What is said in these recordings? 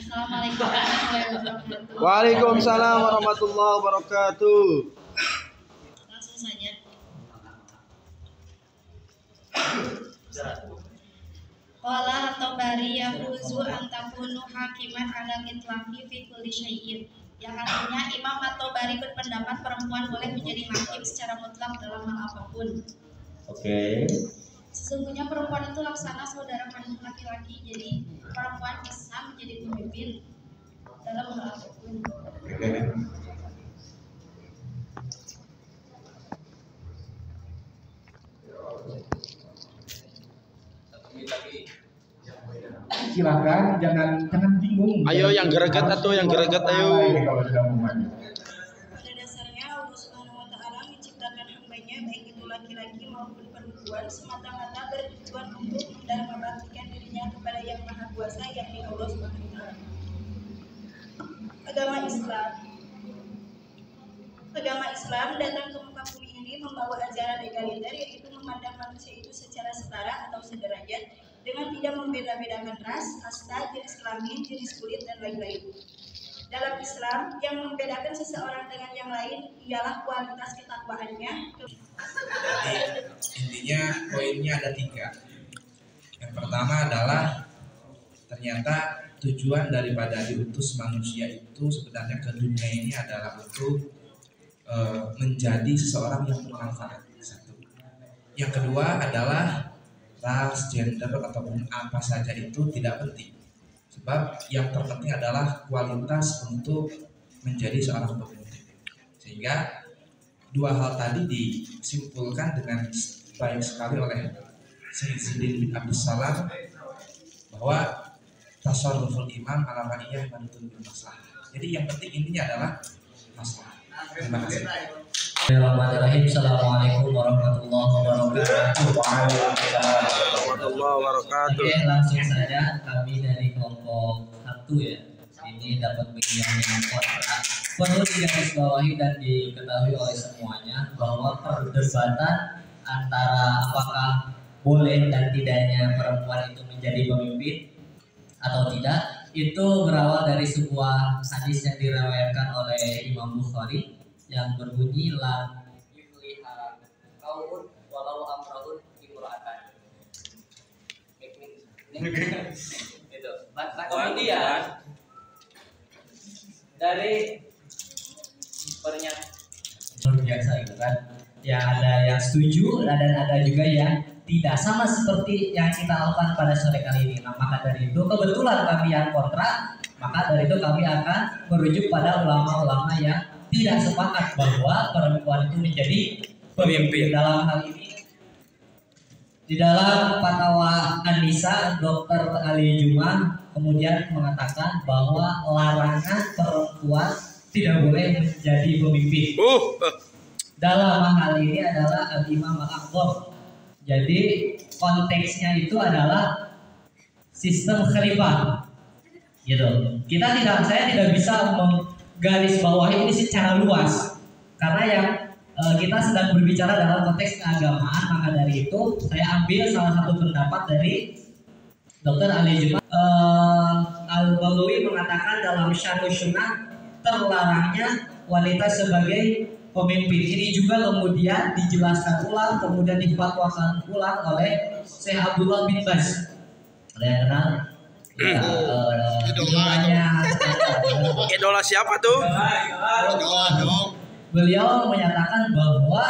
Assalamualaikum warahmatullahi wabarakatuh. Waalaikumsalam warahmatullahi wabarakatuh. Langsung saja. Qala at-Tabari yahuzu an takunu hakiman ala itlaqi fi kulli syai'in. Yang artinya Imam at-Tabari berpendapat perempuan boleh menjadi hakim secara mutlak dalam hal apapun. Oke. Sesungguhnya perempuan itu laksana saudara kandung laki-laki, jadi perempuan bisa menjadi pemimpin dalam hal apapun. Silakan, jangan bingung. Ayo yang gereget atau yang gereget ayo. Kalau sudah mau maju. Pada dasarnya Allah Subhanahu wa taala menciptakan hambanya baik itu laki-laki maupun perempuan semata-mata bertujuan untuk mendharmabaktikan dirinya kepada Yang Maha Kuasa yakni Allah Subhanahu wa taala. Agama Islam datang ke muka bumi ini membawa ajaran egaliter, yaitu memandang manusia itu secara setara atau sederajat dengan tidak membeda-bedakan ras, kasta, jenis kelamin, jenis kulit, dan lain-lain. Dalam Islam, yang membedakan seseorang dengan yang lain ialah kualitas ketakwaannya. Intinya poinnya ada 3. Yang pertama adalah ternyata tujuan daripada diutus manusia itu sebenarnya ke dunia ini adalah untuk menjadi seseorang yang bermanfaat. Satu. Yang kedua adalah ras, gender ataupun apa saja itu tidak penting. Sebab yang terpenting adalah kualitas untuk menjadi seorang pemimpin. Sehingga dua hal tadi disimpulkan dengan baik sekali oleh Sayyidina bin Abdus Salam bahwa tasarruful imam ala ma'iyah manutun bil maslahah. Jadi yang penting intinya adalah maslahah. Terima kasih. Bismillahirrahmanirrahim. Assalamualaikum warahmatullahi wabarakatuh. Warahmatullahi wabarakatuh. Oke, langsung saja kami dari kelompok 1 ya. Ini dapat mengirimkan kontrak. Perlu digarisbawahi dan diketahui oleh semuanya bahwa perdebatan antara apakah boleh dan tidaknya perempuan itu menjadi pemimpin atau tidak itu berawal dari sebuah hadis yang diriwayatkan oleh Imam Bukhari yang berbunyi la yufliha qaumun walau amrahun imra'atan. Itu. Kemudian dari pernyataan biasa itu kan, ya ada yang setuju dan ada juga yang tidak, sama seperti yang kita lakukan pada sore kali ini. Nah, maka dari itu kebetulan kami yang kontra, maka dari itu kami akan merujuk pada ulama-ulama yang tidak sepakat bahwa perempuan itu menjadi pemimpin. Dalam hal ini di dalam fatwa An-Nisa Dr. Ali Juma kemudian mengatakan bahwa larangan perempuan tidak boleh menjadi pemimpin. Dalam hal ini adalah Al-Imam Al-Aqdam. Jadi konteksnya itu adalah sistem khalifah, gitu. Saya tidak bisa menggarisbawahi ini secara luas karena yang kita sedang berbicara dalam konteks keagamaan. Maka dari itu saya ambil salah satu pendapat dari Dr. Ali Juma. Al-Baghawi mengatakan dalam Syarh Sunnah terlarangnya wanita sebagai pemimpin. Ini juga kemudian dijelaskan ulang, kemudian difatwakan ulang oleh Syekh Abdullah bin Baz. Ada yang kenal? Idola siapa tuh? Beliau menyatakan bahwa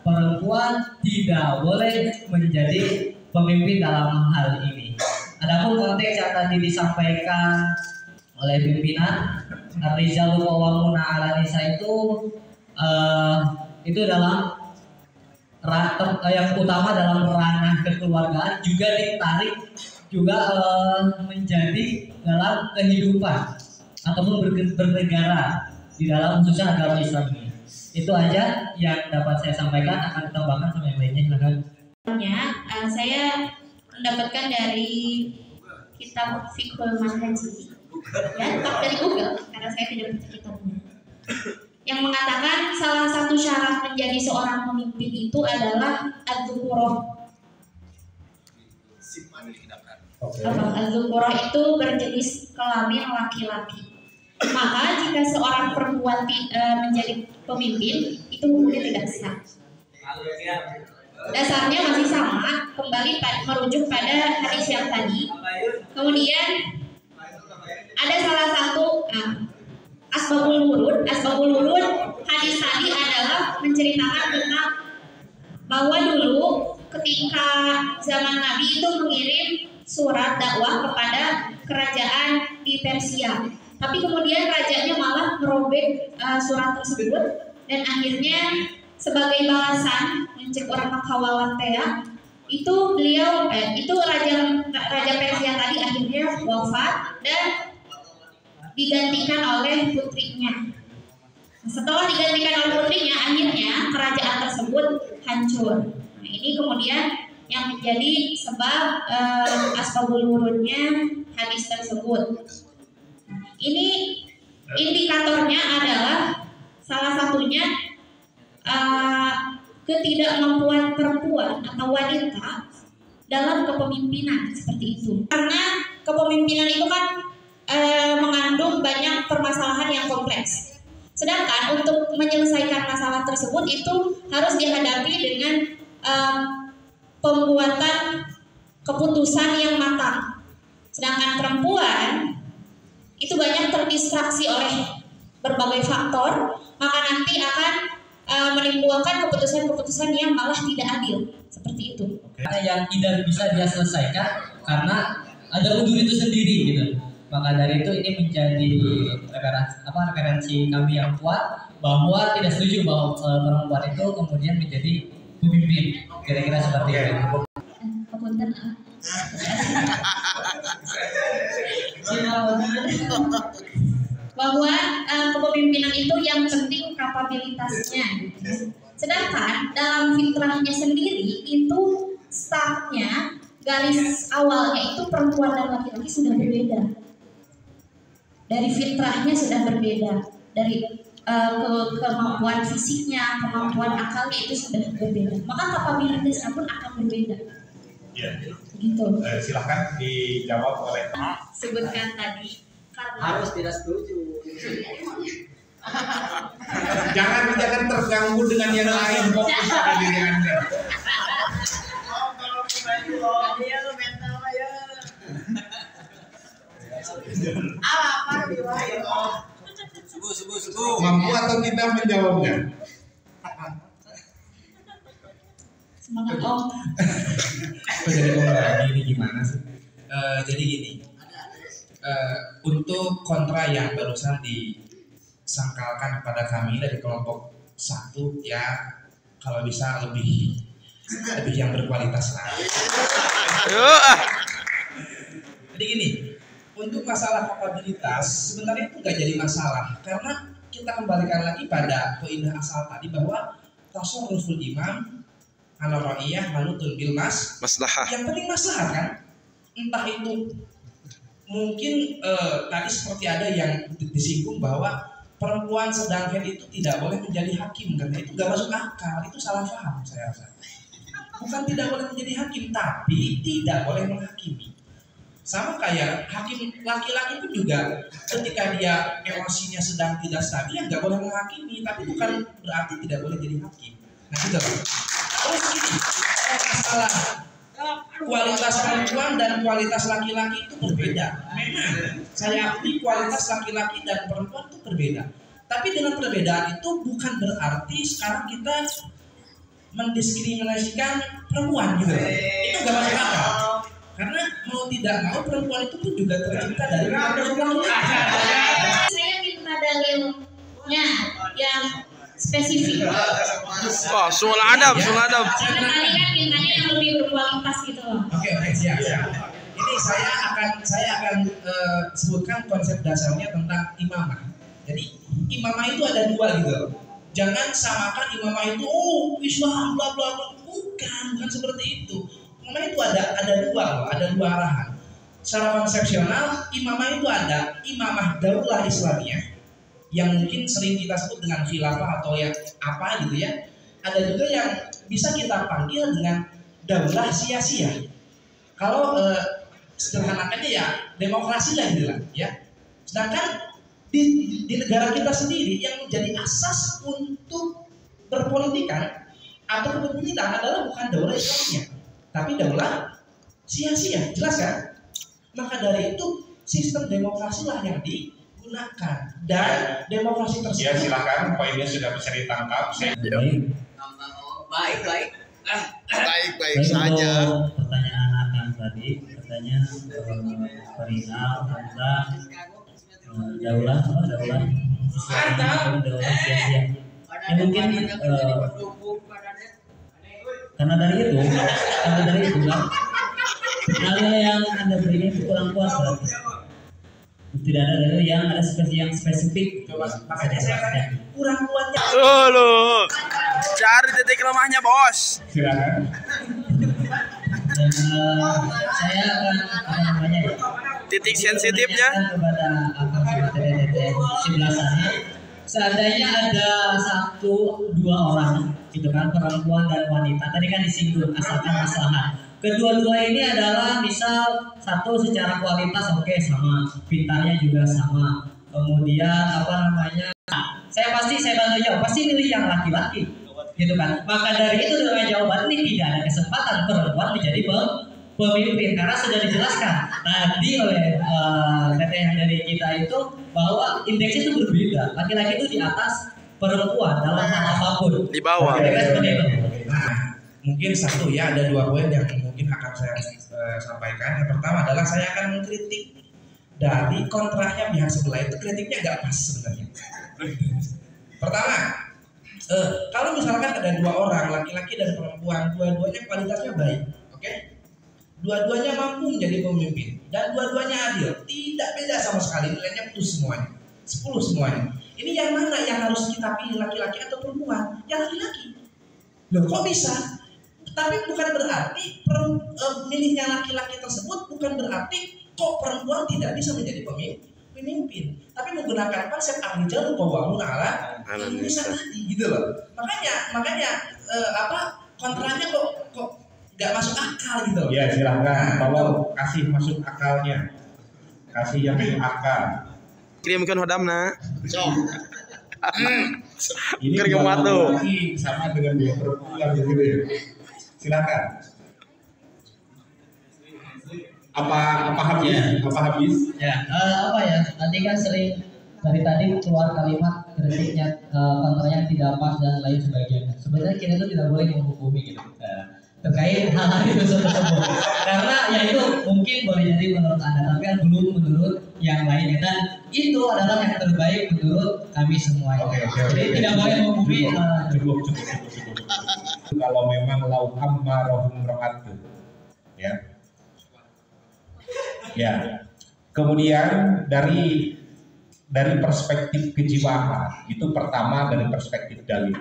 perempuan tidak boleh menjadi pemimpin dalam hal ini. Adapun konteks yang tadi disampaikan oleh pimpinan Ar-Rijalu Qawwamuna 'ala Nisa itu dalam yang utama dalam ranah kekeluargaan, juga ditarik juga menjadi dalam kehidupan ataupun bernegara di dalam khususnya agama Islam ini. Itu aja yang dapat saya sampaikan, akan ditambahkan sama yang lainnya. Silakan. Saya mendapatkan dari kitab Fiqhul Manhaji, ya, tetap dari Google karena saya tidak baca kitabnya, yang mengatakan salah satu syarat menjadi seorang pemimpin itu adalah adzukurah. Az-Zukurah itu berjenis kelamin laki-laki. Maka jika seorang perempuan menjadi pemimpin, itu hukumnya tidak sah. Dasarnya masih sama, kembali merujuk pada hadis yang tadi. Kemudian ada salah satu asbabul wurud. Asbabul wurud hadis tadi adalah menceritakan tentang bahwa dulu ketika zaman Nabi itu mengirim surat dakwah kepada kerajaan di Persia. Tapi kemudian rajanya malah merobek surat tersebut, dan akhirnya sebagai balasan mencek orang Makhawawan itu beliau itu raja Persia tadi akhirnya wafat dan digantikan oleh putrinya. Setelah digantikan oleh putrinya, akhirnya kerajaan tersebut hancur. Nah, ini kemudian yang menjadi sebab asbabul wurudnya hadis tersebut. Ini indikatornya adalah salah satunya ketidakmampuan perempuan atau wanita dalam kepemimpinan seperti itu. Karena kepemimpinan itu kan mengandung banyak permasalahan yang kompleks. Sedangkan untuk menyelesaikan masalah tersebut itu harus dihadapi dengan pembuatan keputusan yang matang. Sedangkan perempuan itu banyak terdistraksi oleh berbagai faktor, maka nanti akan menimbulkan keputusan-keputusan yang malah tidak adil seperti itu. Karena yang tidak bisa dia selesaikan karena ada udur itu sendiri gitu. Maka dari itu ini menjadi referensi kami yang kuat bahwa tidak setuju bahwa perempuan itu kemudian menjadi pemimpin. Kira-kira seperti itu. Bahwa kepemimpinan itu yang penting kapabilitasnya. Sedangkan dalam fitrahnya sendiri itu startnya, garis awalnya itu perempuan dan laki-laki sudah berbeda. Dari fitrahnya sudah berbeda. Dari kemampuan fisiknya, kemampuan akalnya itu sudah berbeda. Maka kapabilitasnya pun akan berbeda. Ya. Gitu. Silahkan dijawab oleh. Sebutkan tadi. Harus tidak setuju. Jangan terganggu dengan yang lain, fokus pada diri Anda. Mampu atau tidak menjawabnya? Semangat Om. Jadi lagi ini gimana sih? Jadi gini, untuk kontra yang barusan disangkalkan kepada kami dari kelompok 1, ya kalau bisa lebih yang berkualitas lah. Jadi gini, untuk masalah kapabilitas sebenarnya itu nggak jadi masalah karena kita kembalikan lagi pada kaidah asal tadi bahwa tasarruful imam ala ra'iyah manutun bil maslahah. Yang penting maslahah kan? Entah itu mungkin tadi seperti ada yang disinggung bahwa perempuan sedang haid itu tidak boleh menjadi hakim karena itu nggak masuk akal, itu salah paham saya rasa. Bukan tidak boleh menjadi hakim, tapi tidak boleh menghakimi. Sama kayak hakim laki-laki itu juga ketika dia emosinya sedang tidak stabil, ya nggak boleh menghakimi, tapi bukan berarti tidak boleh jadi hakim. Nah gitu loh. Terus gini, masalah kualitas perempuan dan kualitas laki-laki itu berbeda. Memang saya akui kualitas laki-laki dan perempuan itu berbeda. Tapi dengan perbedaan itu bukan berarti sekarang kita mendiskriminasikan perempuan gitu. Itu gak masuk akal. Karena mau tidak mau perempuan itu pun juga tercipta dari perempuan. Saya minta dalilnya yang spesifik. Wah, soal adab. Tadi kan mintanya yang lebih berkualitas gitu loh. Oke, siap. Ini saya akan sebutkan konsep dasarnya tentang imamah. Jadi imamah itu ada dua gitu. Jangan samakan imamah itu Islam bla bla bla. Bukan seperti itu. Imamah itu ada dua loh, ada dua arahan. Secara konsepsional imamah itu ada imamah daulah Islamiyah yang mungkin sering kita sebut dengan khilafah atau yang apa gitu ya. Ada juga yang bisa kita panggil dengan daulah siyasiyah. Kalau sederhanakannya ya demokrasi lah gitu lah ya. Sedangkan di negara kita sendiri yang menjadi asas untuk berpolitikan atau kepemimpinan adalah bukan daulah Islamnya, tapi daulah sia-sia, jelas kan? Maka dari itu sistem demokrasi lah yang digunakan dan demokrasi tersebut. Ya silakan, poinnya sudah bisa ditangkap. Baik saja. Pertanyaan akan tadi, katanya perihal tentang daulah sia-sia. Ya mungkin karena dari itu kan dalil yang Anda beri ini kurang kuat berarti. Tidak ada dalil yang ada yang spesifik. Makanya saya katakan kurang kuatnya. Loh. Cari titik lemahnya, Bos. Silakan. Dan saya akan apa namanya ya? Titik sensitifnya. Kepada akar materi sebelah sana. Seandainya ada 1-2 orang, gitu kan, perempuan dan wanita. Tadi kan disinggung asalkan maslahat. Kedua-dua ini adalah misal satu secara kualitas oke, sama, pintarnya juga sama. Kemudian apa namanya? Saya bantu jawab, pasti milih yang laki-laki, gitu kan. Maka dari itu dengan jawaban ini tidak ada kesempatan perempuan menjadi pemimpin karena sudah dijelaskan tadi oleh teteh yang dari kita itu bahwa indeksnya itu berbeda. Laki-laki itu di atas perempuan dalam hal apapun. Di bawah. Nah, mungkin satu ya, ada 2 poin yang mungkin akan saya sampaikan. Yang pertama adalah saya akan mengkritik dari kontraknya pihak sebelah itu, kritiknya nggak pas sebenarnya. Pertama, kalau misalkan ada 2 orang, laki-laki dan perempuan, dua-duanya kualitasnya baik, oke? Dua-duanya mampu menjadi pemimpin dan dua-duanya adil, tidak beda sama sekali, nilainya plus semuanya, 10 semuanya. Ini yang mana yang harus kita pilih, laki-laki atau perempuan? Yang laki-laki. Loh kok bisa? Tapi bukan berarti milihnya laki-laki tersebut bukan berarti kok perempuan tidak bisa menjadi pemimpin. Tapi menggunakan konsep ar-rijalu qawwamuna 'ala an-nisa tadi gitu loh. Makanya kontranya kok nggak masuk akal gitu loh. Ya silakan, tolong kasih masuk akalnya, kasih yang masuk akal. Kirimkan hodamna. Ini Keringat tuh. lagi sama dengan 2 perempuan gitu ya. Silakan. Apa habis? Ya. Apa habis? Ya, apa ya? Nanti kan sering dari tadi keluar kalimat kritiknya kontranya tidak pas dan lain sebagainya. Sebenarnya kita itu tidak boleh menghukumi gitu. Terkait hal-hal itu tersebut. Karena ya itu mungkin boleh jadi menurut Anda, tapi kan belum menurut yang lainnya. Dan itu adalah yang terbaik menurut kami semua. Oke. Jadi tidak boleh menghukumi. Cukup. Kalau memang lau ammarahum ra'atu, ya. Ya. Kemudian dari perspektif kejiwaan, itu pertama dari perspektif dalil.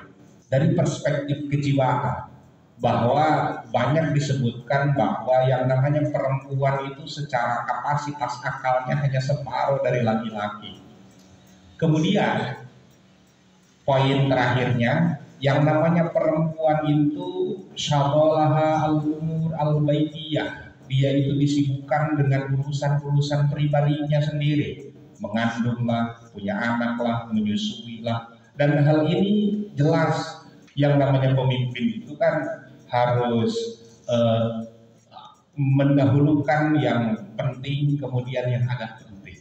Dari perspektif kejiwaan, bahwa banyak disebutkan bahwa yang namanya perempuan itu secara kapasitas akalnya hanya separuh dari laki-laki. Kemudian poin terakhirnya, yang namanya perempuan itu syagolaha al-umur al-baitiyah, dia itu disibukkan dengan urusan-urusan pribadinya sendiri, mengandunglah, punya anaklah, menyusui-lah, dan hal ini jelas yang namanya pemimpin itu kan harus mendahulukan yang penting, kemudian yang agak penting.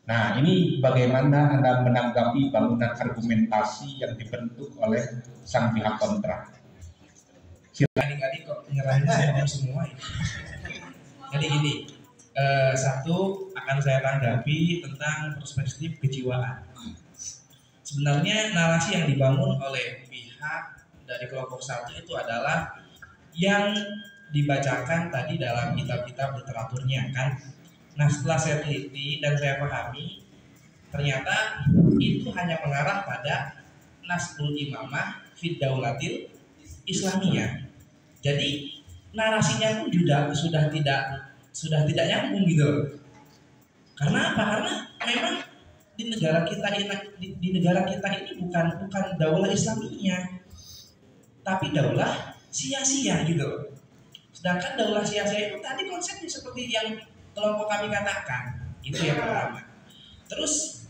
Nah, ini bagaimana Anda menanggapi bangunan argumentasi yang dibentuk oleh sang pihak kontra? Adik-adik kok nyerahin semua ini. Jadi gini, satu akan saya tanggapi tentang perspektif kejiwaan. Sebenarnya narasi yang dibangun oleh pihak dari kelompok 1 itu adalah yang dibacakan tadi dalam kitab-kitab literaturnya kan. Nah, setelah saya teliti dan saya pahami, ternyata itu hanya mengarah pada nasbul imamah fid daulatil islamiyah. Jadi narasinya pun juga sudah tidak nyambung gitu loh. Karena apa? Karena memang di negara kita ini bukan daulah islamiyah, tapi daulah sia-sia gitu loh. Sedangkan daulah sia-sia itu tadi konsepnya seperti yang kelompok kami katakan, itu yang pertama. Terus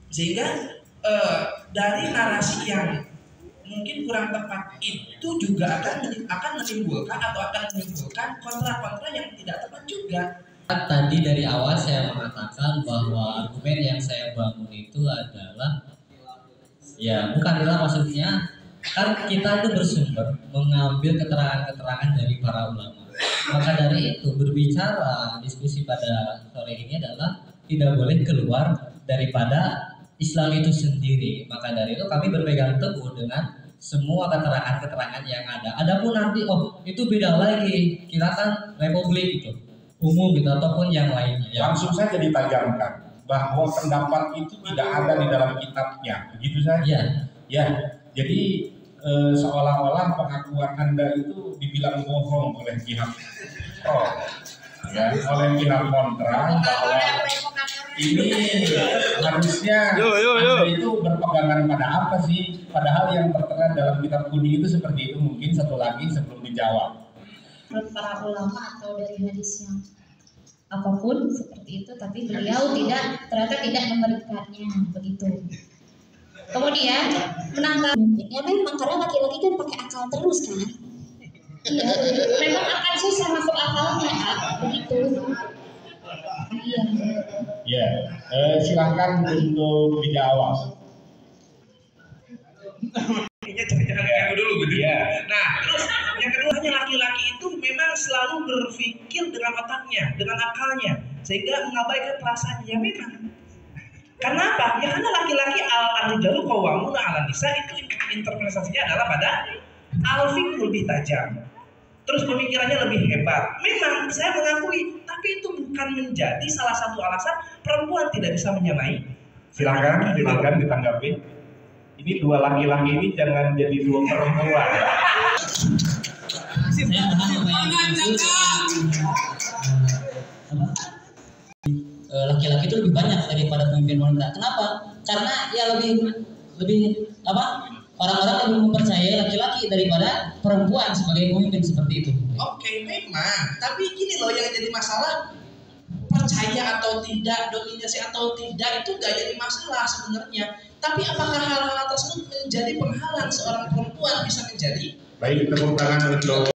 sehingga dari narasi yang mungkin kurang tepat itu juga akan menimbulkan kontra-kontra yang tidak tepat juga. Tadi dari awal saya mengatakan bahwa argumen yang saya bangun itu adalah ya bukanlah maksudnya kan kita itu bersumber mengambil keterangan-keterangan dari para ulama. Maka dari itu berbicara diskusi pada sore ini adalah tidak boleh keluar daripada Islam itu sendiri. Maka dari itu kami berpegang teguh dengan semua keterangan-keterangan yang ada. Adapun nanti itu beda lagi, kita kan republik itu umum gitu ataupun yang lainnya. Langsung saja ditajamkan bahwa pendapat itu tidak ada di dalam kitabnya, begitu saja. Ya, jadi seolah-olah pengakuan Anda itu dibilang bohong oleh pihak oleh pihak kontra bahwa ini harusnya Anda itu berpegangan pada apa sih? Padahal yang tertera dalam kitab kuning itu seperti itu. Mungkin satu lagi sebelum dijawab. Para ulama atau dari hadis yang apapun seperti itu, tapi beliau ternyata tidak memberikannya begitu. Kemudian menanggapi, ya memang karena laki-laki kan pakai akal terus kan. Iya, memang akan susah masuk akalnya, begitu. Iya. Ya, silakan untuk dijawab. Jangan dulu begitu. Nah, terus yang kedua, hanya laki-laki itu memang selalu berpikir dengan otaknya, dengan akalnya, sehingga mengabaikan perasaannya. Ya memang. Kenapa? Ya karena laki-laki al-rijalu qawwamuna 'alan nisa, itu interpretasinya adalah pada al-fiqh lebih tajam. Terus pemikirannya lebih hebat. Memang saya mengakui, tapi itu bukan menjadi salah satu alasan perempuan tidak bisa menyamai. Silakan ditanggapi. Ini dua laki-laki ini jangan jadi dua perempuan. Laki-laki itu lebih banyak daripada pemimpin wanita. Kenapa? Karena ya lebih orang-orang lebih mempercayai laki-laki daripada perempuan sebagai pemimpin seperti itu. Oke, memang. Tapi gini loh yang jadi masalah, percaya atau tidak, dominasi atau tidak itu gak jadi masalah sebenarnya. Tapi apakah hal-hal tersebut menjadi penghalang seorang perempuan bisa menjadi? Baik, tepuk tangan untuk